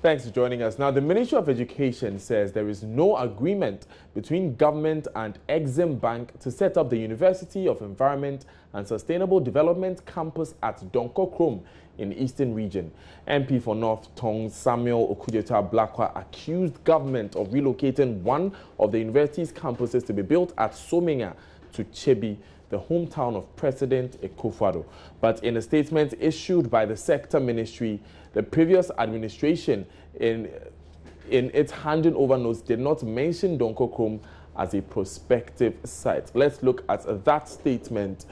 Thanks for joining us. Now, the Ministry of Education says there is no agreement between government and Exim Bank to set up the University of Environment and Sustainable Development campus at Donkokrom in the Eastern Region. MP for North Tong Samuel Okudzeto-Ablakwa accused government of relocating one of the university's campuses to be built at Sominga to Kyebi, the hometown of President Akufo-Addo. But in a statement issued by the sector ministry, the previous administration in its handing over notes did not mention Donkokrom as a prospective site. Let's look at that statement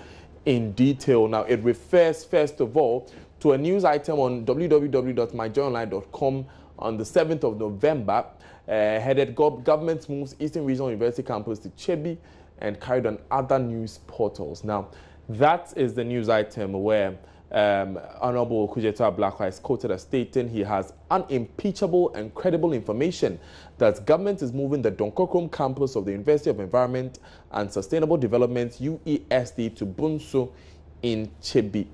in detail. Now, it refers, first of all, to a news item on www.myjoyonline.com on the 7th of November, headed Government Moves Eastern Regional University Campus to Kyebi, and carried on other news portals. Now, that is the news item where Honorable Okudzeto-Ablakwa is quoted as stating he has unimpeachable and credible information that government is moving the Donkokrom campus of the University of Environment and Sustainable Development UESD to Bunso in Kyebi.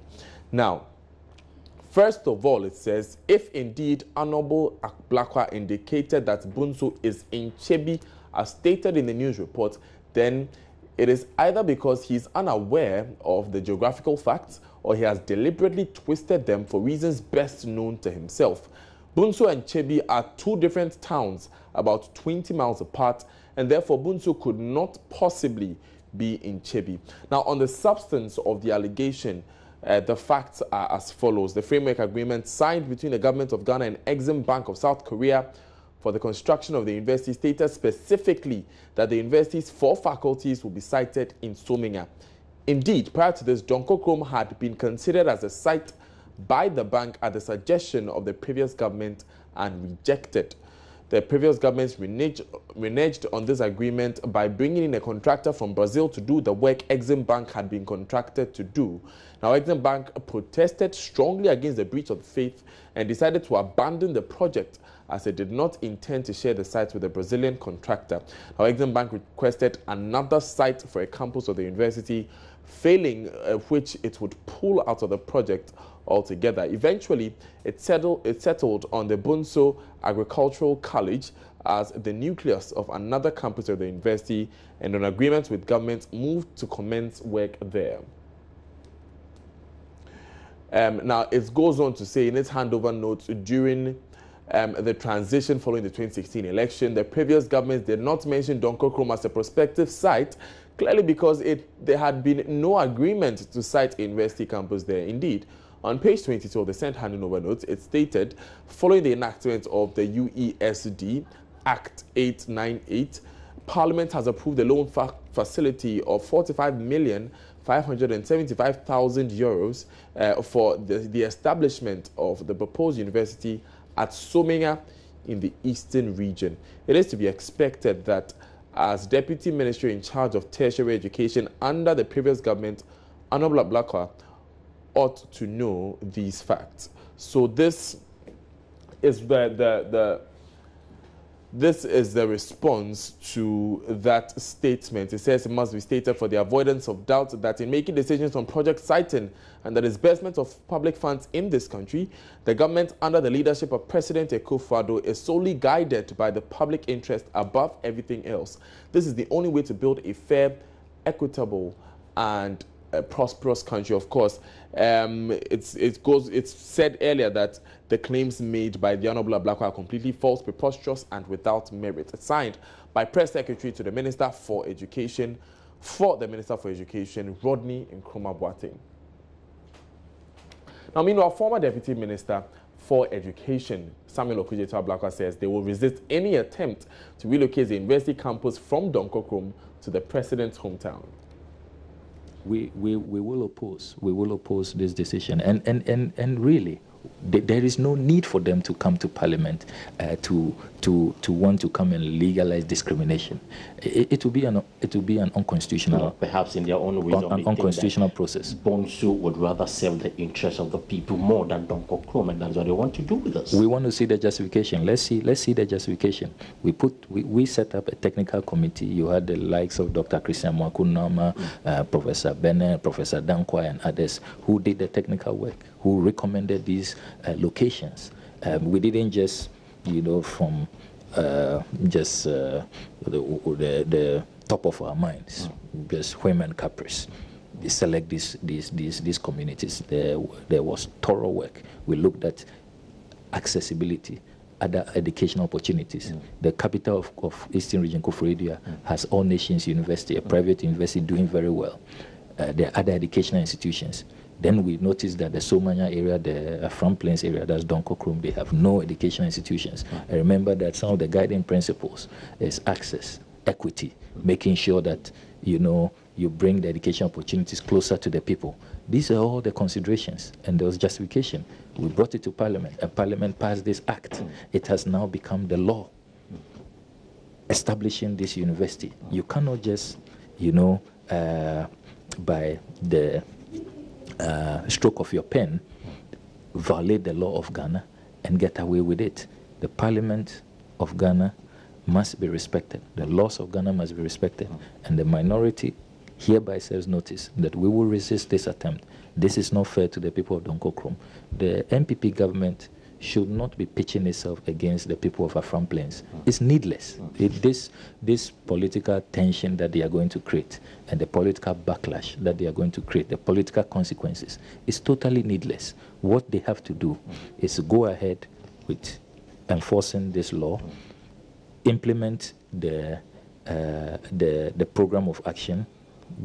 Now, first of all, it says, if indeed Honorable Ablakwa indicated that Bunso is in Kyebi as stated in the news report, then it is either because he's unaware of the geographical facts or he has deliberately twisted them for reasons best known to himself. Bunso and Kyebi are two different towns about 20 miles apart, and therefore Bunso could not possibly be in Kyebi. Now, on the substance of the allegation, the facts are as follows. The framework agreement signed between the government of Ghana and Exim Bank of South Korea for the construction of the university stated specifically that the university's 4 faculties will be sited in Sominga. Indeed, prior to this, Donkokrom had been considered as a site by the bank at the suggestion of the previous government and rejected. The previous government reneged on this agreement by bringing in a contractor from Brazil to do the work Exim Bank had been contracted to do. Now, Exim Bank protested strongly against the breach of faith and decided to abandon the project as it did not intend to share the site with the Brazilian contractor. Now, Exim Bank requested another site for a campus of the university, failing which it would pull out of the project altogether. Eventually, it settled on the Bunso Agricultural College as the nucleus of another campus of the university, and an agreement with government moved to commence work there. Now, it goes on to say in its handover notes during the transition following the 2016 election, the previous government did not mention Donkokrom as a prospective site, clearly because there had been no agreement to site a university campus there. Indeed, on page 22 of the sent handing over notes, it stated, following the enactment of the UESD Act 898, Parliament has approved a loan facility of 45,575,000 euros for the establishment of the proposed university at Sominga in the Eastern Region. It is to be expected that as Deputy Minister in charge of tertiary education under the previous government, Honorable Ablakwa ought to know these facts. So this is this is the response to that statement. It says it must be stated for the avoidance of doubt that in making decisions on project siting and the disbursement of public funds in this country, the government under the leadership of President Akufo-Addo is solely guided by the public interest above everything else. This is the only way to build a fair, equitable, and a prosperous country. Of course, it's said earlier that the claims made by the Honorable Ablakwa are completely false, preposterous, and without merit. It's signed by Press Secretary to the Minister for Education, Rodney Nkrumah-Boateng. Now, meanwhile, former Deputy Minister for Education, Samuel Okudzeto-Ablakwa, says they will resist any attempt to relocate the university campus from Donkokrom to the president's hometown. We will oppose. We will oppose this decision, and really, there is no need for them to come to Parliament to want to come and legalize discrimination. It will be an unconstitutional, perhaps in their own wisdom, an unconstitutional process. Bunso would rather serve the interests of the people more than Donkokrom, and that's what they want to do with us. We want to see the justification. Let's see the justification. We set up a technical committee. You had the likes of Dr. Christian Mwakunama, Professor Bennett, Professor Dankwa, and others who did the technical work, who recommended these locations. We didn't just you know, from just the top of our minds, just whim and caprice. They select these communities. There was thorough work. We looked at accessibility, other educational opportunities. The capital of Eastern Region, Koforidua, has All Nations University, a private university doing very well. There are other educational institutions. Then we noticed that the Somanya area, the Afram Plains area, that's Donkokrom, they have no educational institutions. I remember that some of the guiding principles is access, equity, making sure that, you know, you bring the education opportunities closer to the people. These are all the considerations, and there was justification. We brought it to Parliament, and Parliament passed this act. It has now become the law establishing this university. You cannot just, you know, by the stroke of your pen, violate the law of Ghana and get away with it. The Parliament of Ghana must be respected. The laws of Ghana must be respected. And the minority hereby serves notice that we will resist this attempt. This is not fair to the people of Donkokrom. The MPP government should not be pitching itself against the people of Afram Plains. It's needless. This political tension that they are going to create and the political backlash that they are going to create, the political consequences, is totally needless. What they have to do is go ahead with enforcing this law, implement the program of action,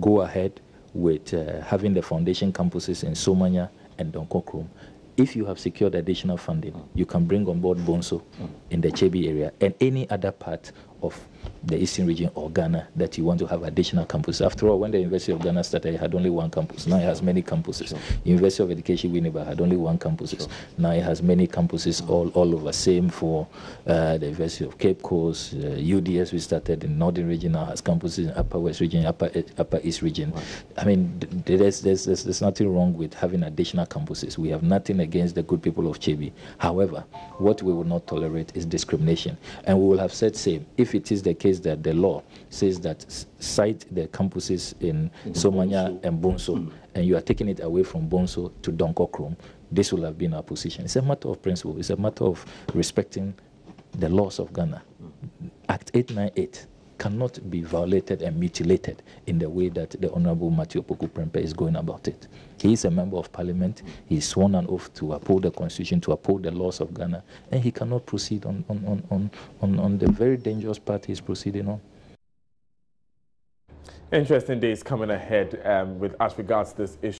go ahead with having the foundation campuses in Somanya and Donkokrom. If you have secured additional funding, you can bring on board Bonso in the Kyebi area and any other part of the Eastern region or Ghana that you want to have additional campuses. After all, when the University of Ghana started, it had only one campus. Now it has many campuses. Sure. University of Education, Winneba, had only one campus. Sure. Now it has many campuses all over. Same for the University of Cape Coast, UDS, we started in Northern region, now has campuses in Upper West region, Upper East region. Right. I mean, there's nothing wrong with having additional campuses. We have nothing against the good people of Kyebi. However, what we will not tolerate is discrimination. And we will have said same if it is the case that the law says that cite the campuses in Somanya and Bonso, and you are taking it away from Bonso to Donkokrom, this will have been our position. It's a matter of principle. It's a matter of respecting the laws of Ghana. Act 898 cannot be violated and mutilated in the way that the Honorable Matthew Opoku Prempeh is going about it. He is a member of Parliament. He is sworn an oath to uphold the Constitution, to uphold the laws of Ghana, and he cannot proceed on the very dangerous path he's proceeding on. Interesting days coming ahead with as regards this issue.